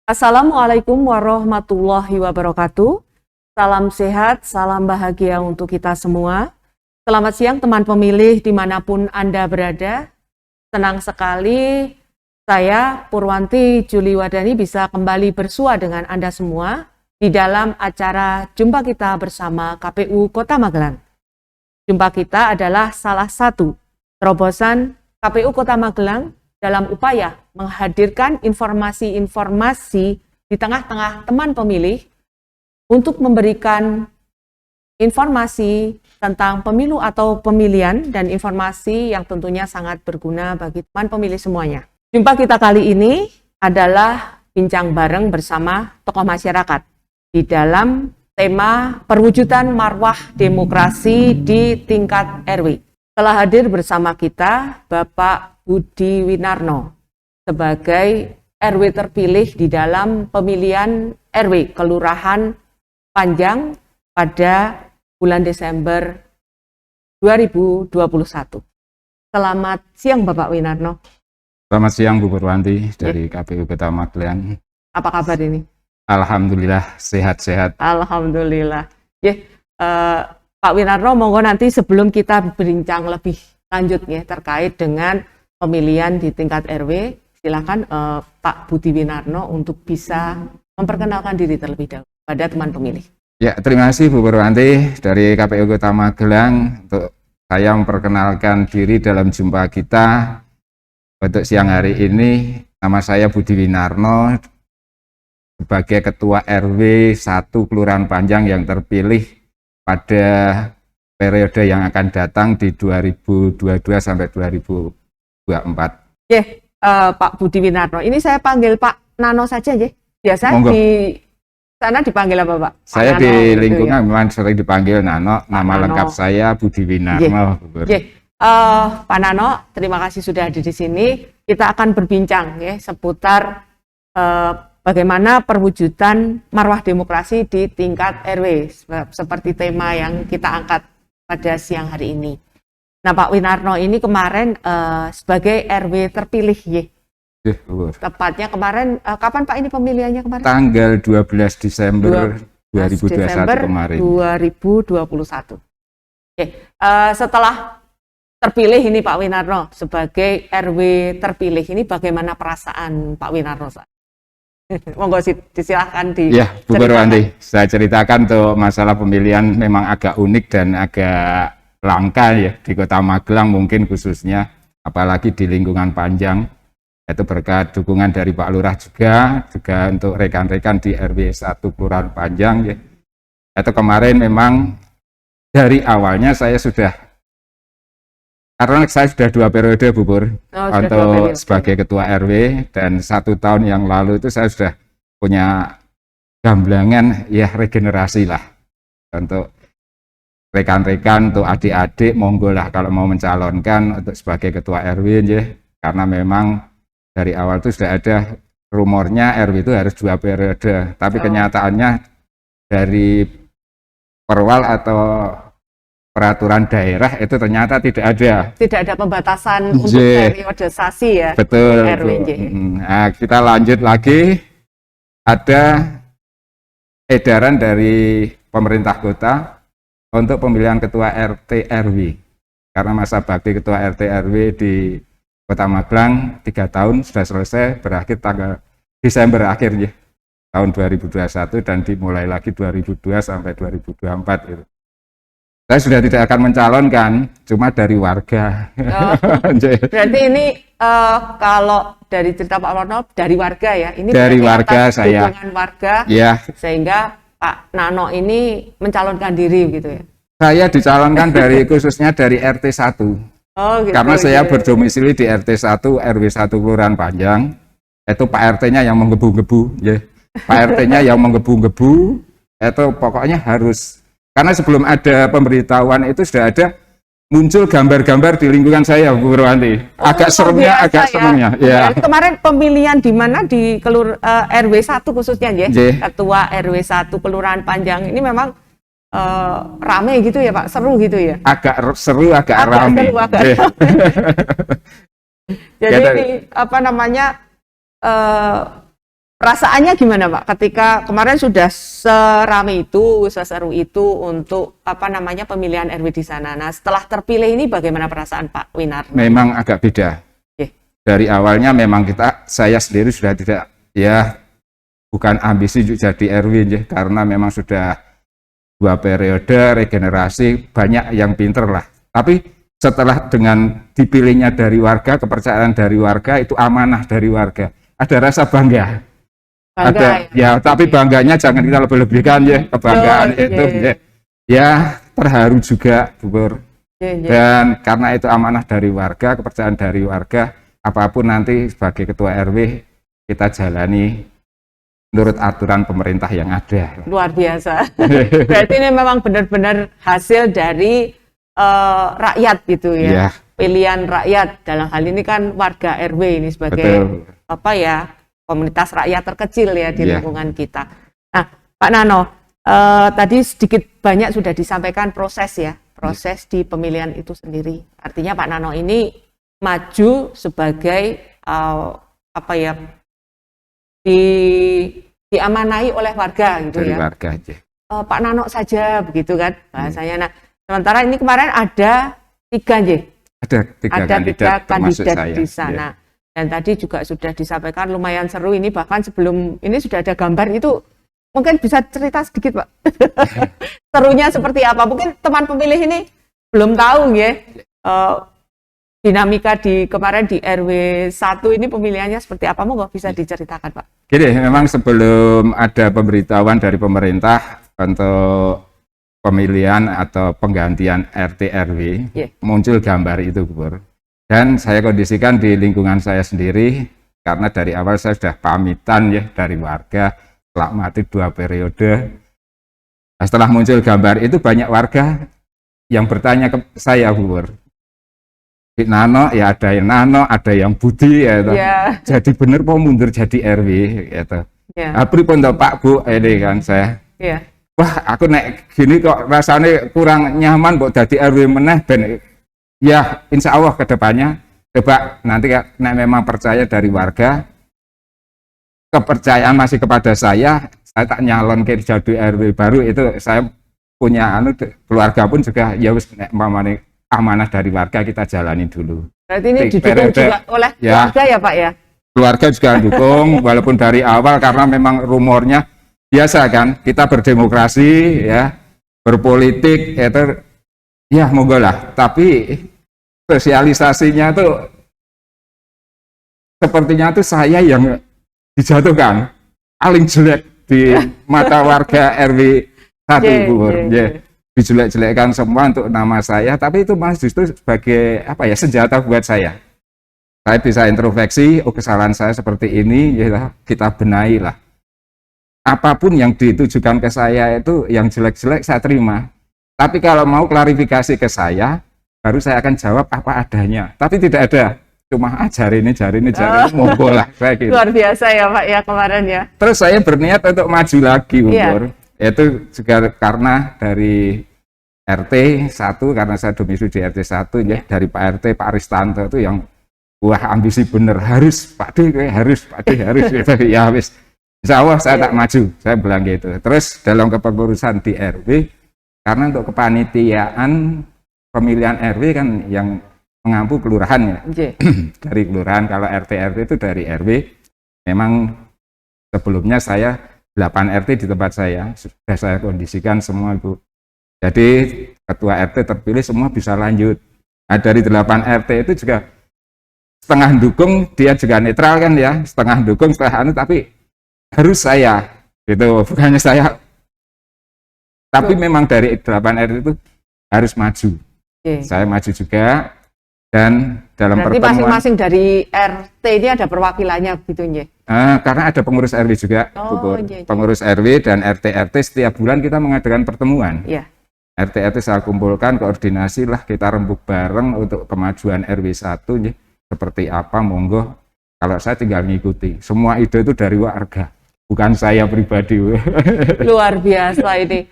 Assalamualaikum warahmatullahi wabarakatuh. Salam sehat, salam bahagia untuk kita semua. Selamat siang teman pemilih dimanapun Anda berada. Senang sekali saya, Purwanti Juliwadani, bisa kembali bersua dengan Anda semua di dalam acara Jumpa Kita Bersama KPU Kota Magelang. Jumpa kita adalah salah satu terobosan KPU Kota Magelang dalam upaya menghadirkan informasi-informasi di tengah-tengah teman pemilih untuk memberikan informasi tentang pemilu atau pemilihan dan informasi yang tentunya sangat berguna bagi teman pemilih semuanya. Jumpa kita kali ini adalah bincang bareng bersama tokoh masyarakat di dalam tema perwujudan marwah demokrasi di tingkat RW. Telah hadir bersama kita Bapak Budi Winarno sebagai RW terpilih di dalam pemilihan RW Kelurahan Panjang pada bulan Desember 2021. Selamat siang Bapak Winarno. Selamat siang Bu Purwanti dari KPU Kota Magelang. Apa kabar ini? Alhamdulillah sehat-sehat. Alhamdulillah. Pak Winarno, monggo nanti sebelum kita berbincang lebih lanjut ya terkait dengan pemilihan di tingkat RW, silakan Pak Budi Winarno untuk bisa memperkenalkan diri terlebih dahulu pada teman pemilih. Ya, terima kasih Bu Purwanti dari KPU Kota Magelang untuk saya memperkenalkan diri dalam jumpa kita untuk siang hari ini. Nama saya Budi Winarno sebagai Ketua RW 1 Kelurahan Panjang yang terpilih pada periode yang akan datang di 2022 sampai 2024. Pak Budi Winarno, ini saya panggil Pak Nano saja ya. Biasa Monggo. di sana dipanggil apa Pak? Saya Nano, di gitu lingkungan ya? memang sering dipanggil Nano. Nama Nano. lengkap saya Budi Winarno. Pak Nano, terima kasih sudah hadir di sini. Kita akan berbincang ya seputar bagaimana perwujudan marwah demokrasi di tingkat RW seperti tema yang kita angkat pada siang hari ini. Nah, Pak Winarno ini kemarin sebagai RW terpilih ya. Tepatnya kemarin kapan Pak ini pemilihannya kemarin? Tanggal 12 Desember 2021 kemarin. 2021. Setelah terpilih ini Pak Winarno sebagai RW terpilih ini, bagaimana perasaan Pak Winarno? Monggo disilahkan Ya, Bu Purwanti, saya ceritakan tuh masalah pemilihan memang agak unik dan agak langka ya di Kota Magelang mungkin khususnya, apalagi di lingkungan Panjang. Itu berkat dukungan dari Pak Lurah juga untuk rekan-rekan di RW 1 Kelurahan Panjang ya. Itu kemarin memang dari awalnya saya sudah, karena saya sudah 2 periode Bu Pur untuk sebagai Ketua RW, dan 1 tahun yang lalu itu saya sudah punya gamblangan ya regenerasi lah untuk rekan-rekan, untuk adik-adik monggo lah kalau mau mencalonkan untuk sebagai Ketua RW ya, karena memang dari awal itu sudah ada rumornya RW itu harus 2 periode, tapi kenyataannya dari perwal atau peraturan daerah itu ternyata tidak ada. Tidak ada pembatasan untuk periodisasi ya. Betul. RWJ. Nah, kita lanjut lagi. Ada edaran dari pemerintah kota untuk pemilihan Ketua RT RW. Karena masa bakti Ketua RT RW di Kota Magelang 3 tahun sudah selesai, berakhir tanggal Desember akhirnya tahun 2021, dan dimulai lagi 2002 sampai 2024 itu. Saya sudah tidak akan mencalonkan, cuma dari warga. Berarti ini kalau dari cerita Pak Nano dari warga ya, ini dari warga saya. Dukungan warga, ya. Sehingga Pak Nano ini mencalonkan diri gitu ya. Saya dicalonkan khususnya dari RT 1. Gitu, karena saya berdomisili di RT 1 RW 1 Kelurahan Panjang. Itu Pak RT-nya yang menggebu-gebu ya. Pak RT-nya yang menggebu-gebu, itu pokoknya harus. Karena sebelum ada pemberitahuan itu sudah ada muncul gambar-gambar di lingkungan saya, Bu Purwanti. Agak seremnya, agak senangnya. Ya. Kemarin pemilihan di mana di RW 1 khususnya ya, Ketua RW 1 Kelurahan Panjang ini memang rame gitu ya Pak, seru gitu ya? Agak seru, agak rame. Jadi ini apa namanya Perasaannya gimana Pak ketika kemarin sudah serame itu, seseru itu untuk pemilihan RW di sana. Nah, setelah terpilih ini bagaimana perasaan Pak Winar? Memang agak beda. Dari awalnya memang saya sendiri sudah tidak, ya bukan ambisi untuk jadi RW ya, karena memang sudah 2 periode regenerasi, banyak yang pinter lah. Tapi setelah dengan dipilihnya dari warga, kepercayaan dari warga, itu amanah dari warga, ada rasa bangga. Ada ya, tapi bangganya jangan kita lebih-lebihkan ya, kebanggaan itu ya terharu juga, Bu Pur. Dan karena itu amanah dari warga, kepercayaan dari warga, apapun nanti sebagai ketua RW kita jalani menurut aturan pemerintah yang ada. Luar biasa. Berarti ini memang benar-benar hasil dari rakyat gitu ya. Pilihan rakyat, dalam hal ini kan warga RW ini sebagai komunitas rakyat terkecil ya di lingkungan kita. Nah, Pak Nano, tadi sedikit banyak sudah disampaikan proses di pemilihan itu sendiri. Artinya Pak Nano ini maju sebagai diamanai oleh warga gitu. Dari warga aja. Pak Nano saja begitu kan bahasanya. Nah, sementara ini kemarin ada 3 kandidat di sana. Dan tadi juga sudah disampaikan lumayan seru ini, bahkan sebelum ini sudah ada gambar itu. Mungkin bisa cerita sedikit Pak, serunya seperti apa? Mungkin teman pemilih ini belum tahu ya, dinamika kemarin di RW 1 ini pemilihannya seperti apa? Monggo bisa diceritakan Pak. Gini, memang sebelum ada pemberitahuan dari pemerintah untuk pemilihan atau penggantian RT RW, muncul gambar itu, Bu Pur. Dan saya kondisikan di lingkungan saya sendiri, karena dari awal saya sudah pamitan ya dari warga, setelah mati 2 periode. Nah, setelah muncul gambar itu banyak warga yang bertanya ke saya, Bu Pur. Nano, ya ada yang Nano, ada yang Budi, ya, jadi bener mau mundur jadi RW, gitu. Pripun toh Pak Bu, ini kan saya. Wah, aku naik gini kok rasanya kurang nyaman, kok jadi RW meneh ben. Ya, insya Allah ke depannya, coba nanti nek memang percaya dari warga, kepercayaan masih kepada saya tak nyalon ke jadi RW baru, itu saya punya keluarga pun juga, ya wis nek amanah dari warga kita jalani dulu. Berarti ini didukung juga oleh keluarga ya Pak ya? Keluarga juga dukung, walaupun dari awal karena memang rumornya, biasa kan, kita berdemokrasi, ya, berpolitik, itu ya monggo lah, tapi sosialisasinya tuh sepertinya tuh saya yang dijatuhkan paling jelek di mata warga RW 1, Bu Pur. Dijelek-jelekkan semua untuk nama saya, tapi itu malah justru sebagai senjata buat saya. Saya bisa introspeksi, kesalahan saya seperti ini, ya kita benahi lah. Apapun yang ditujukan ke saya itu yang jelek-jelek saya terima. Tapi kalau mau klarifikasi ke saya, baru saya akan jawab apa adanya. Tapi tidak ada, cuma jari ini, monggo lah. Gitu. Luar biasa ya Pak ya kemarin ya. Terus saya berniat untuk maju lagi, Bu Pur. Itu juga karena dari RT 1, karena saya domisili di RT 1 ya, dari Pak RT, Pak Aristanto itu yang ambisi bener, harus Pak D, harus gitu. Ya wis. Insya Allah saya tak maju, saya bilang gitu. Terus dalam kepengurusan di RW, karena untuk kepanitiaan pemilihan RW kan yang mengampu kelurahan ya. Dari kelurahan, kalau RT RW itu dari RW. Memang sebelumnya saya 8 RT di tempat saya, sudah saya kondisikan semua, Bu. Jadi ketua RT terpilih semua bisa lanjut. Nah, dari 8 RT itu juga setengah dukung, dia juga netral kan ya, setengah dukung, setengah tapi harus saya, gitu, bukannya saya. Tapi memang dari 8 RT itu harus maju. Saya maju juga, dan dalam berarti pertemuan masing-masing dari RT ini ada perwakilannya gitu ya? Karena ada pengurus RW juga, pengurus RW dan RT setiap bulan kita mengadakan pertemuan. RT saya kumpulkan, koordinasi lah, kita rembuk bareng untuk kemajuan RW 1 ya. Seperti apa, monggo. Kalau saya tinggal ngikuti, semua ide itu dari warga, bukan saya pribadi. Luar biasa ini.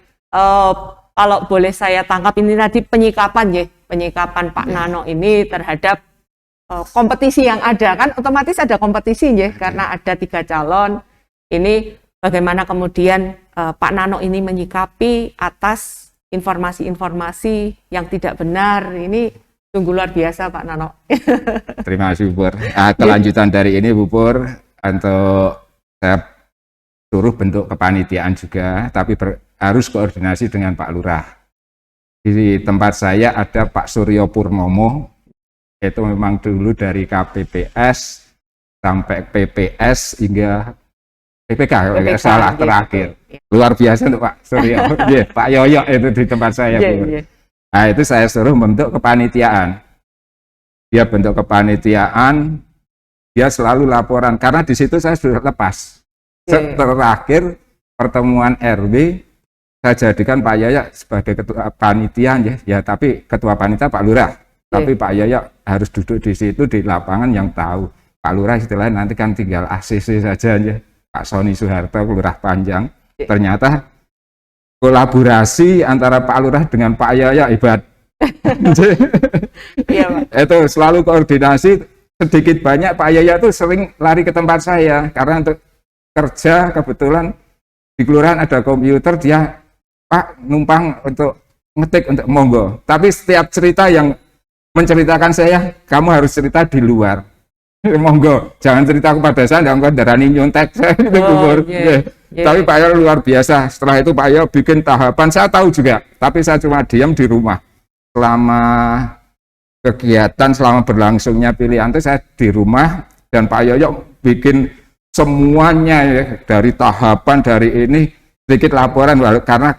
Kalau boleh saya tangkap ini tadi penyikapan Pak Nano ini terhadap kompetisi yang ada, kan otomatis ada kompetisi ya, karena ada 3 calon. Ini bagaimana kemudian Pak Nano ini menyikapi atas informasi-informasi yang tidak benar. Ini sungguh luar biasa Pak Nano. Terima kasih Bu Pur. Kelanjutan dari ini Bu Pur, untuk saya suruh bentuk kepanitiaan juga, tapi harus koordinasi dengan Pak Lurah. Di tempat saya ada Pak Suryo Purnomo, itu memang dulu dari KPPS sampai PPS hingga PPK, salah terakhir. Luar biasa untuk Pak Suryo. Pak Yoyo itu di tempat saya. Nah itu saya suruh membentuk kepanitiaan. Dia bentuk kepanitiaan, dia selalu laporan, karena di situ saya sudah lepas. Terakhir pertemuan RW, saya jadikan Pak Yoyo sebagai ketua panitia, ya tapi ketua panitia Pak Lurah. Tapi Pak Yoyo harus duduk di situ di lapangan yang tahu. Pak Lurah istilahnya nanti kan tinggal ACC saja ya. Pak Sony Soeharto, Lurah Panjang. Ternyata kolaborasi antara Pak Lurah dengan Pak Yoyo hebat. Itu selalu koordinasi, sedikit banyak Pak Yoyo itu sering lari ke tempat saya karena untuk kerja kebetulan di kelurahan ada komputer, dia Pak numpang untuk ngetik untuk monggo. Tapi setiap cerita yang menceritakan saya, kamu harus cerita di luar. Monggo, jangan cerita kepada saya, jangan darani nyontek saya itu Tapi Pak Yoyo luar biasa. Setelah itu Pak Yoyo bikin tahapan, saya tahu juga, tapi saya cuma diam di rumah. Selama kegiatan, selama berlangsungnya pilihan itu saya di rumah, dan Pak Yoyo bikin semuanya ya, dari tahapan, dari ini, sedikit laporan, karena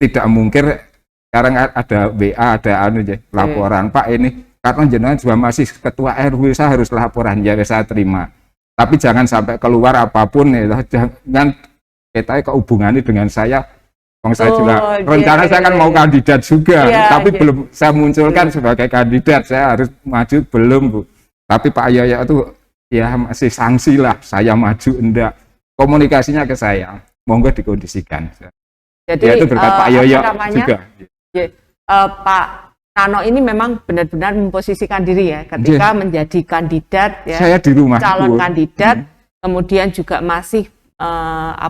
tidak mungkin sekarang ada WA, ada laporan, Pak ini, karena jenengan juga masih ketua RW, saya harus laporan, ya saya terima. Tapi jangan sampai keluar apapun, ya. Jangan kita kehubungannya dengan saya. Saya juga rencana saya kan mau kandidat juga, tapi belum saya munculkan sebagai kandidat, saya harus maju belum Bu. Tapi Pak Yoyo itu ya masih sanksi lah, saya maju enggak. Komunikasinya ke saya, monggo dikondisikan. Jadi ya, itu berkat Pak Yoyo juga. Pak Nano ini memang benar-benar memposisikan diri ya ketika menjadi kandidat ya, saya di rumah calon kandidat, kemudian juga masih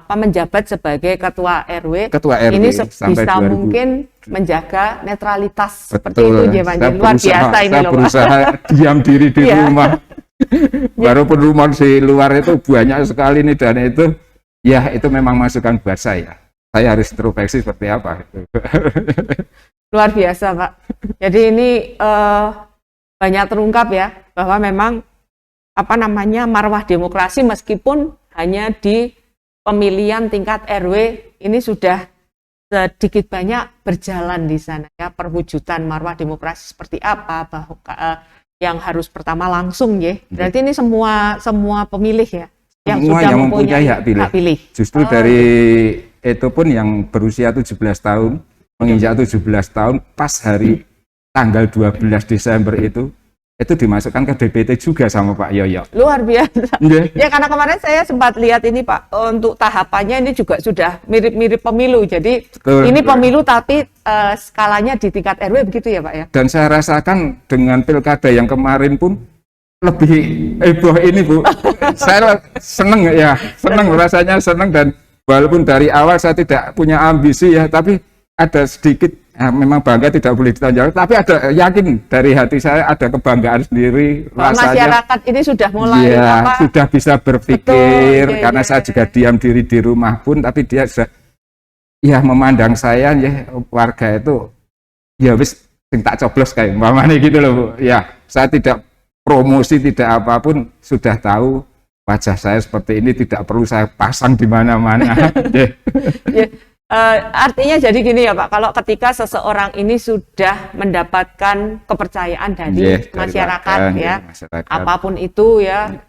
menjabat sebagai ketua RW. Ini sebisa mungkin menjaga netralitas. Betul. Seperti itu ya Pak. Luar biasa ini loh. Saya berusaha diam diri di rumah. Walaupun rumah di luar itu banyak sekali nih, dan itu ya itu memang masukan buat saya. Saya harus introspeksi seperti apa. Luar biasa Pak. Jadi ini banyak terungkap ya, bahwa memang marwah demokrasi meskipun hanya di pemilihan tingkat RW ini sudah sedikit banyak berjalan di sana ya, perwujudan marwah demokrasi seperti apa, yang harus pertama langsung ya. Berarti ini semua pemilih ya yang semua sudah yang mempunyai hak pilih. Justru dari itu pun yang berusia 17 tahun menginjak 17 tahun pas hari tanggal 12 Desember itu dimasukkan ke DPT juga sama Pak Yoyo. Luar biasa. Ya karena kemarin saya sempat lihat ini Pak, untuk tahapannya ini juga sudah mirip-mirip pemilu. Jadi ini pemilu tapi skalanya di tingkat RW begitu ya Pak ya. Dan saya rasakan dengan pilkada yang kemarin pun lebih heboh ini Bu. Saya seneng ya, rasanya seneng, dan walaupun dari awal saya tidak punya ambisi ya, tapi ada sedikit, memang bangga tidak boleh ditonjolkan, tapi ada yakin dari hati saya, ada kebanggaan sendiri. Rasanya masyarakat ini sudah mulai sudah bisa berpikir. Karena saya juga diam diri di rumah pun, tapi dia sudah ya memandang saya ya, warga itu ya wis sing tak coblos kayak mamane gitu loh Bu. Ya saya tidak promosi, tidak apapun, sudah tahu wajah saya seperti ini, tidak perlu saya pasang di mana-mana. Artinya jadi gini ya Pak, kalau ketika seseorang ini sudah mendapatkan kepercayaan dari masyarakat ya, apapun itu ya,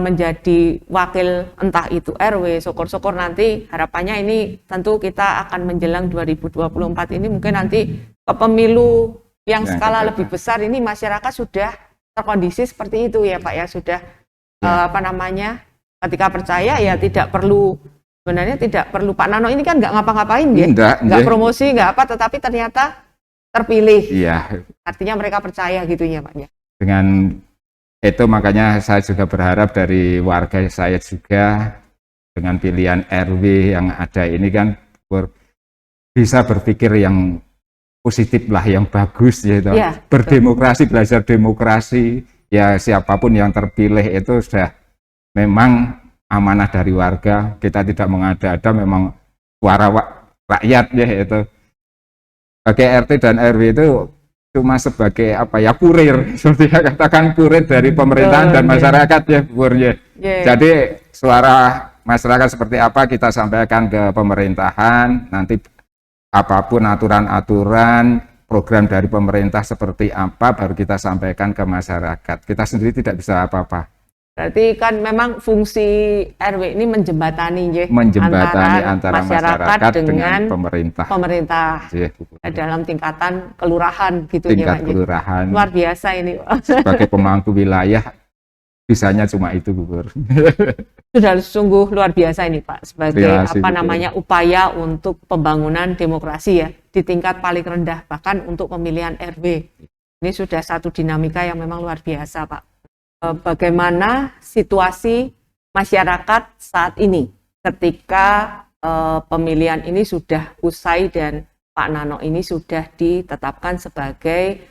menjadi wakil entah itu RW, syukur-syukur nanti harapannya ini tentu kita akan menjelang 2024 ini mungkin nanti ke pemilu yang skala lebih besar ini masyarakat sudah terkondisi seperti itu ya Pak ya, sudah ketika percaya ya tidak perlu. Sebenarnya tidak perlu, Pak Nano ini kan nggak ngapa-ngapain ya, nggak promosi, nggak apa, tetapi ternyata terpilih. Iya. Artinya mereka percaya gitu ya Pak ya. Dengan itu makanya saya juga berharap dari warga saya juga, dengan pilihan RW yang ada ini kan bisa berpikir yang positif lah, yang bagus gitu. Ya, Berdemokrasi, belajar demokrasi, ya siapapun yang terpilih itu sudah memang amanah dari warga. Kita tidak mengada-ada, memang suara rakyat ya itu. Sebagai RT dan RW itu cuma sebagai apa ya, kurir, seperti yang katakan, kurir dari pemerintahan dan masyarakat ya, Bu. Jadi suara masyarakat seperti apa kita sampaikan ke pemerintahan, nanti apapun aturan-aturan, program dari pemerintah seperti apa baru kita sampaikan ke masyarakat. Kita sendiri tidak bisa apa-apa. Berarti kan memang fungsi RW ini menjembatani antara masyarakat dengan pemerintah. Dalam tingkatan kelurahan gitu ya, Pak. Kelurahan. Luar biasa ini. Sebagai pemangku wilayah bisanya cuma itu, Bu. Sudah sungguh luar biasa ini, Pak, sebagai upaya untuk pembangunan demokrasi ya di tingkat paling rendah, bahkan untuk pemilihan RW. Ini sudah satu dinamika yang memang luar biasa, Pak. Bagaimana situasi masyarakat saat ini ketika pemilihan ini sudah usai dan Pak Nano ini sudah ditetapkan sebagai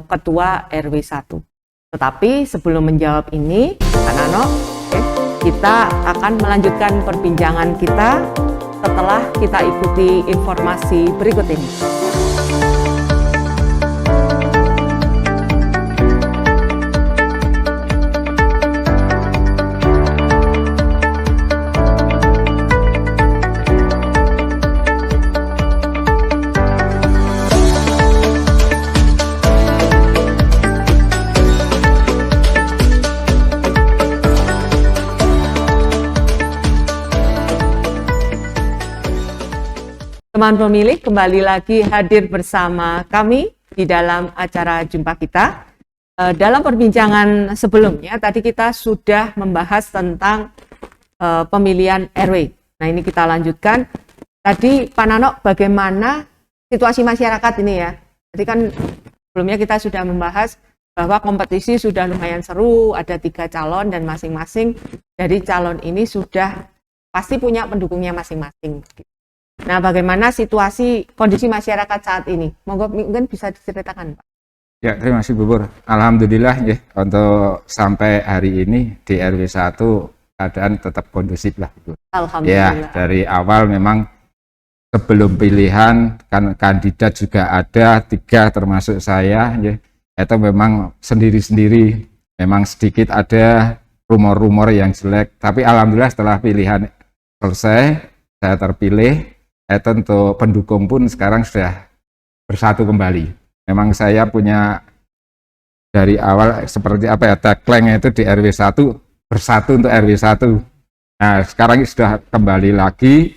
Ketua RW 1. Tetapi sebelum menjawab ini, Pak Nano, kita akan melanjutkan perbincangan kita setelah kita ikuti informasi berikut ini. Teman pemilih kembali lagi hadir bersama kami di dalam acara jumpa kita. Dalam perbincangan sebelumnya tadi kita sudah membahas tentang pemilihan RW. Nah ini kita lanjutkan. Tadi Pak Nano, bagaimana situasi masyarakat ini ya. Tadi kan sebelumnya kita sudah membahas bahwa kompetisi sudah lumayan seru, ada 3 calon dan masing-masing dari calon ini sudah pasti punya pendukungnya masing-masing. Nah, bagaimana kondisi masyarakat saat ini? Monggo mungkin bisa diceritakan, Pak. Ya, terima kasih, Bu. Alhamdulillah ya, untuk sampai hari ini di RW 1 keadaan tetap kondusif lah, Bu. Alhamdulillah. Ya, dari awal memang sebelum pilihan kan kandidat juga ada 3 termasuk saya ya. Itu memang sendiri-sendiri, memang sedikit ada rumor-rumor yang jelek, tapi alhamdulillah setelah pilihan selesai, saya terpilih. Untuk pendukung pun sekarang sudah bersatu kembali. Memang saya punya dari awal seperti apa ya, tagline itu di RW 1, bersatu untuk RW 1. Nah sekarang sudah kembali lagi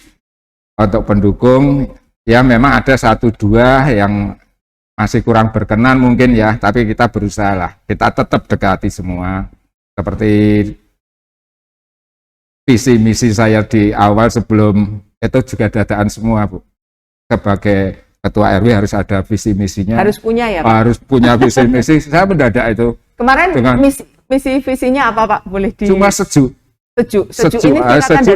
untuk pendukung. Ya memang ada 1-2 yang masih kurang berkenan mungkin ya, tapi kita berusaha lah, kita tetap dekati semua. Seperti visi misi saya di awal sebelum itu juga dadaan semua, Bu. Sebagai ketua RW harus ada visi misinya. Harus punya ya, Pak? Harus punya visi misi. Saya mendadak itu. Kemarin misi visinya apa, Pak? Boleh di... Cuma sejuk. Sejuk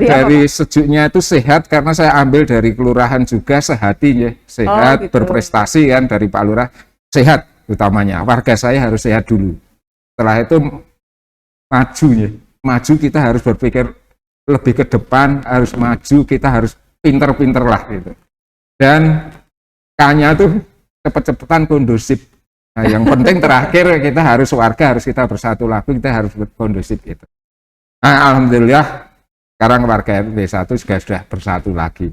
dari sejuknya itu sehat, karena saya ambil dari kelurahan juga, sehati ya. Sehat, gitu. Berprestasi kan dari Pak Lurah. Sehat utamanya. Warga saya harus sehat dulu. Setelah itu maju ya. Maju kita harus berpikir lebih ke depan, harus maju, kita harus pinter-pinter lah gitu. Dan K-nya tuh cepet-cepetan kondusif. Nah, yang penting terakhir kita harus kita bersatu lagi, kita harus kondusif gitu. Nah, alhamdulillah sekarang warga RW 1 juga sudah bersatu lagi.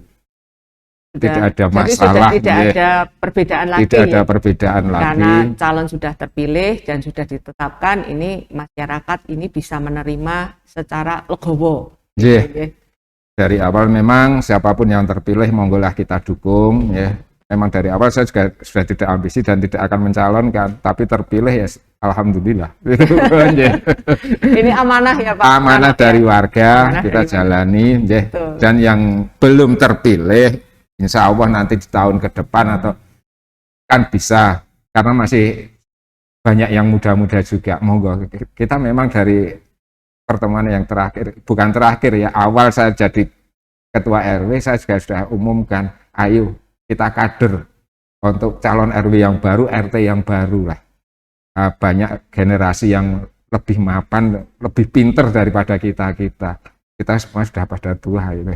Tidak ada masalah. Tidak ada perbedaan lagi. Tidak ada perbedaan lagi. Karena calon sudah terpilih dan sudah ditetapkan, ini masyarakat ini bisa menerima secara legowo. Dari awal memang siapapun yang terpilih monggolah kita dukung ya. Memang dari awal saya juga sudah tidak ambisi dan tidak akan mencalonkan, tapi terpilih ya alhamdulillah. Ini amanah ya, Pak. Amanah dari warga, kita jalani ya. Dan yang belum terpilih insya Allah nanti di tahun ke depan atau kan bisa, karena masih banyak yang muda-muda juga. Monggo kita memang dari pertemuan yang terakhir, bukan terakhir ya, awal saya jadi ketua RW, saya juga sudah umumkan, ayo kita kader untuk calon RW yang baru, RT yang baru lah. Banyak generasi yang lebih mapan, lebih pinter daripada kita. Kita semua sudah pada tua gitu.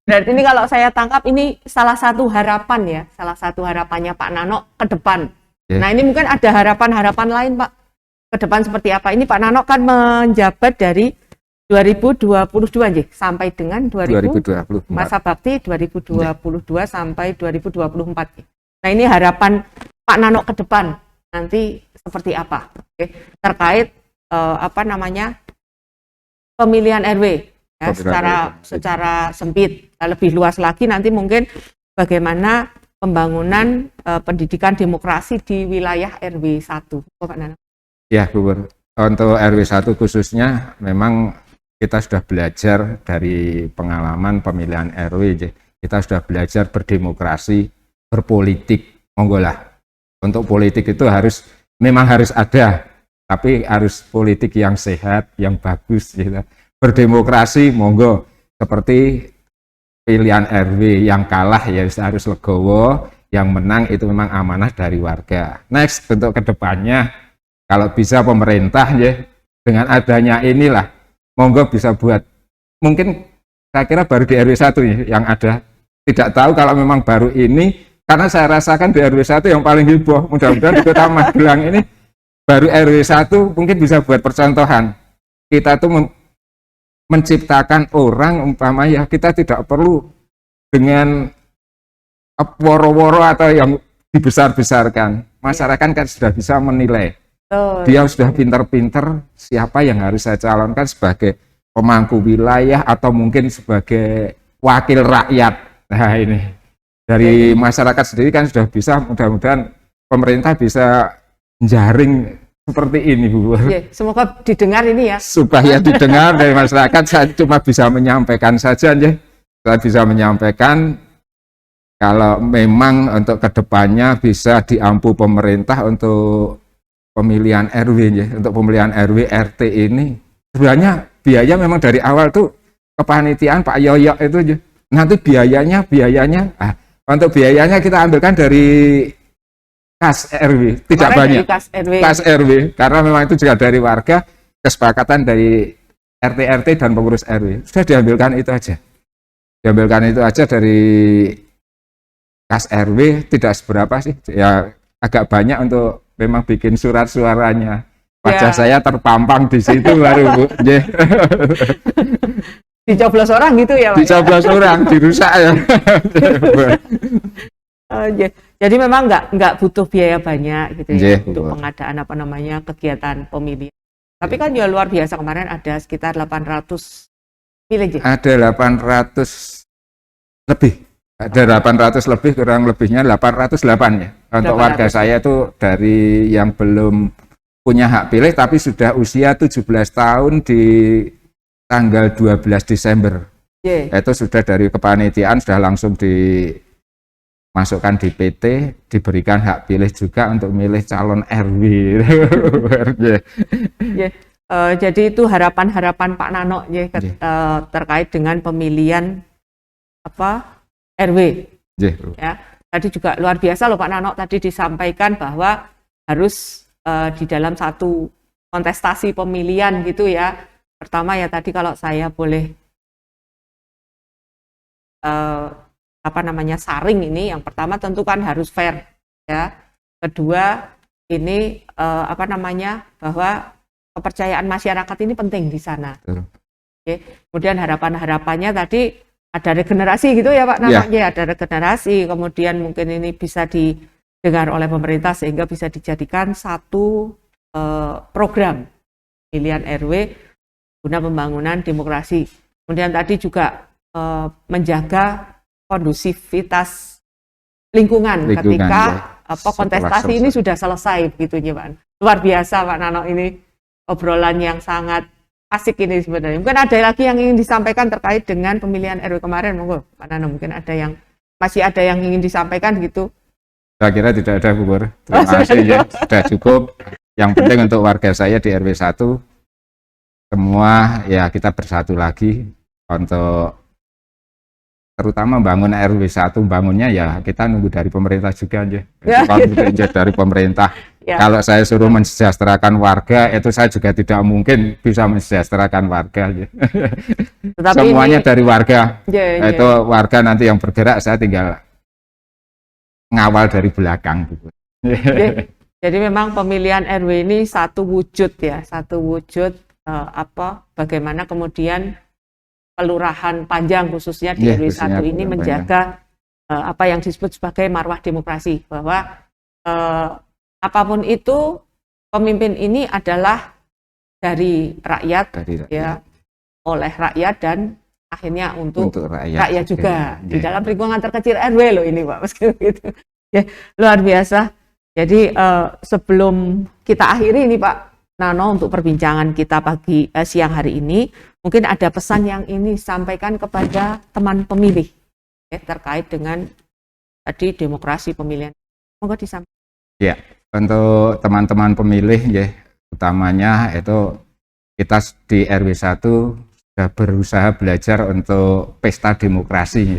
Berarti ini kalau saya tangkap ini salah satu harapan ya, salah satu harapannya Pak Nano ke depan. Yeah. Nah ini mungkin ada harapan-harapan lain Pak, ke depan seperti apa? Ini Pak Nano kan menjabat dari 2022 sampai dengan 2024. masa bakti 2022 sampai 2024. Nah ini harapan Pak Nano ke depan nanti seperti apa? Oke. Terkait pemilihan RW ya, secara sempit, lebih luas lagi nanti mungkin bagaimana pembangunan pendidikan demokrasi di wilayah RW 1. Pak Nano. Ya, Bu. Untuk RW 1 khususnya memang kita sudah belajar dari pengalaman pemilihan RW. Kita sudah belajar berdemokrasi, berpolitik. Monggo lah. Untuk politik itu memang harus ada, tapi harus politik yang sehat, yang bagus gitu. Berdemokrasi monggo, seperti pilihan RW yang kalah ya harus legowo, yang menang itu memang amanah dari warga. Next, untuk kedepannya kalau bisa pemerintah ya dengan adanya inilah monggo bisa buat, mungkin saya kira baru di RW 1 ya, yang ada, tidak tahu kalau memang baru ini, karena saya rasakan di RW 1 yang paling heboh, mudah-mudahan di Kota Magelang ini baru RW 1 mungkin bisa buat percontohan. Kita tuh menciptakan orang, umpama ya kita tidak perlu dengan woro-woro atau yang dibesar-besarkan. Masyarakat kan sudah bisa menilai. Dia sudah pinter-pinter siapa yang harus saya calonkan sebagai pemangku wilayah atau mungkin sebagai wakil rakyat. Nah ini dari masyarakat sendiri kan sudah bisa, mudah-mudahan pemerintah bisa jaring seperti ini, Bu. Semoga didengar ini ya. Supaya didengar dari masyarakat, saya cuma bisa menyampaikan saja ya. Saya bisa menyampaikan kalau memang untuk kedepannya bisa diampu pemerintah untuk pemilihan RW ya, untuk pemilihan RW RT ini sebenarnya biaya memang dari awal tuh kepanitiaan Pak Yoyo itu nanti biayanya untuk biayanya kita ambilkan dari kas RW, tidak banyak kas RW karena memang itu juga dari warga, kesepakatan dari RT dan pengurus RW sudah diambilkan itu aja dari kas RW, tidak seberapa sih ya, agak banyak untuk memang bikin surat suaranya. Wajah saya terpampang di situ baru, Bu. Dicoblos orang gitu ya, Pak? Dicoblos orang, dirusak ya. Jadi memang nggak butuh biaya banyak gitu ya untuk pengadaan kegiatan pemilihan. Tapi kan ya luar biasa, kemarin ada sekitar 800 pilih. Ada 800 lebih. Ada 800 lebih, kurang lebihnya 808 ya. Untuk warga saya itu dari yang belum punya hak pilih tapi sudah usia 17 tahun di tanggal 12 Desember. Itu sudah dari kepanitiaan sudah langsung dimasukkan di PT, diberikan hak pilih juga untuk milih calon RW. Jadi itu harapan-harapan Pak Nano terkait dengan pemilihan RW. Ya, tadi juga luar biasa loh Pak Nano, tadi disampaikan bahwa harus di dalam satu kontestasi pemilihan gitu ya. Pertama ya tadi kalau saya boleh saring ini, yang pertama tentu kan harus fair ya. Kedua ini bahwa kepercayaan masyarakat ini penting di sana. Kemudian harapan-harapannya tadi ada regenerasi gitu ya Pak Nano, ada regenerasi, kemudian mungkin ini bisa didengar oleh pemerintah sehingga bisa dijadikan satu program pilihan RW guna pembangunan demokrasi. Kemudian tadi juga menjaga kondusivitas lingkungan ketika kontestasi ini sudah selesai begitu ya Pak. Luar biasa Pak Nano, ini obrolan yang sangat asik ini sebenarnya. Mungkin ada lagi yang ingin disampaikan terkait dengan pemilihan RW kemarin, monggo Pak Nano, mungkin masih ada yang ingin disampaikan gitu. Saya kira tidak ada, Bu. Terima kasih ya, sudah cukup. Yang penting untuk warga saya di RW 1 semua ya kita bersatu lagi untuk terutama bangun RW 1, bangunnya ya kita nunggu dari pemerintah juga aja. Ya, Kalau gitu. bekerja dari pemerintah. Ya. Kalau saya suruh mensejahterakan warga, itu saya juga tidak mungkin bisa mensejahterakan warga. Tetapi Semuanya ini, dari warga. ya. Itu warga nanti yang bergerak, saya tinggal ngawal dari belakang. Gitu. Jadi memang pemilihan RW ini satu wujud ya, satu wujud bagaimana kemudian Kelurahan Panjang khususnya di RW 1 ini menjaga apa yang disebut sebagai marwah demokrasi, bahwa apapun itu pemimpin ini adalah dari rakyat, ya, oleh rakyat dan akhirnya untuk rakyat juga. Di dalam lingkungan terkecil RW loh ini Pak, meskipun gitu. Ya, luar biasa. Jadi sebelum kita akhiri ini Pak Nano untuk perbincangan kita siang hari ini, mungkin ada pesan yang ini sampaikan kepada teman pemilih ya, terkait dengan tadi demokrasi pemilihan. Monggo disampaikan. Ya, untuk teman-teman pemilih ya, utamanya itu kita di RW 1 sudah berusaha belajar untuk pesta demokrasi.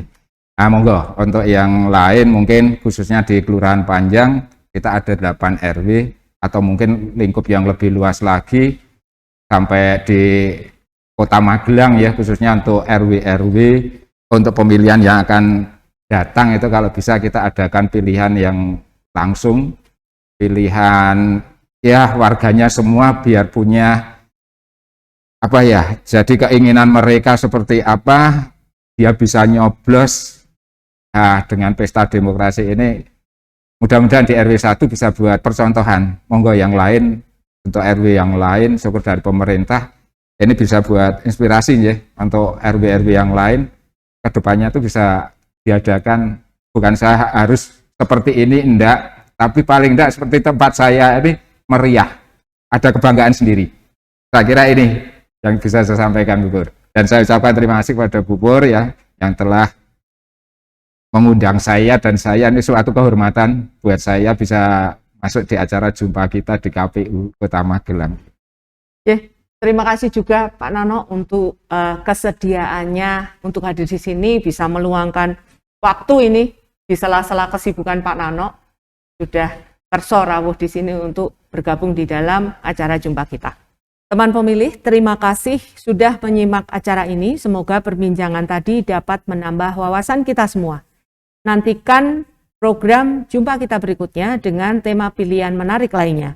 Nah, monggo untuk yang lain mungkin khususnya di Kelurahan Panjang kita ada 8 RW atau mungkin lingkup yang lebih luas lagi sampai di Kota Magelang ya, khususnya untuk RW-RW untuk pemilihan yang akan datang itu kalau bisa kita adakan pilihan yang langsung, pilihan ya warganya semua biar punya apa ya, jadi keinginan mereka seperti apa dia bisa nyoblos. Nah, dengan pesta demokrasi ini mudah-mudahan di RW 1 bisa buat percontohan. Monggo yang lain, untuk RW yang lain, syukur dari pemerintah, ini bisa buat inspirasi ya, untuk RW-RW yang lain, kedepannya itu bisa diadakan, bukan saya harus seperti ini, enggak, tapi paling enggak seperti tempat saya ini meriah, ada kebanggaan sendiri. Saya kira ini yang bisa saya sampaikan Bu Pur. Dan saya ucapkan terima kasih kepada Bu Pur ya, yang telah mengundang saya, dan saya ini suatu kehormatan buat saya bisa masuk di acara jumpa kita di KPU Kota Magelang. Terima kasih juga Pak Nano untuk kesediaannya untuk hadir di sini, bisa meluangkan waktu ini di sela-sela kesibukan Pak Nano, sudah kerso rawuh di sini untuk bergabung di dalam acara jumpa kita. Teman pemilih, terima kasih sudah menyimak acara ini. Semoga perbincangan tadi dapat menambah wawasan kita semua. Nantikan program jumpa kita berikutnya dengan tema pilihan menarik lainnya.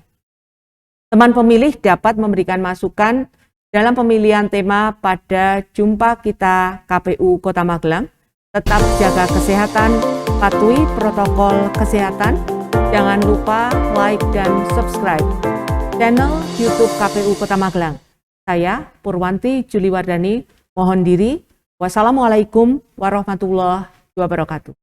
Teman pemilih dapat memberikan masukan dalam pemilihan tema pada jumpa kita KPU Kota Magelang. Tetap jaga kesehatan, patuhi protokol kesehatan. Jangan lupa like dan subscribe channel YouTube KPU Kota Magelang. Saya Purwanti Juliwardani mohon diri. Wassalamualaikum warahmatullahi wabarakatuh.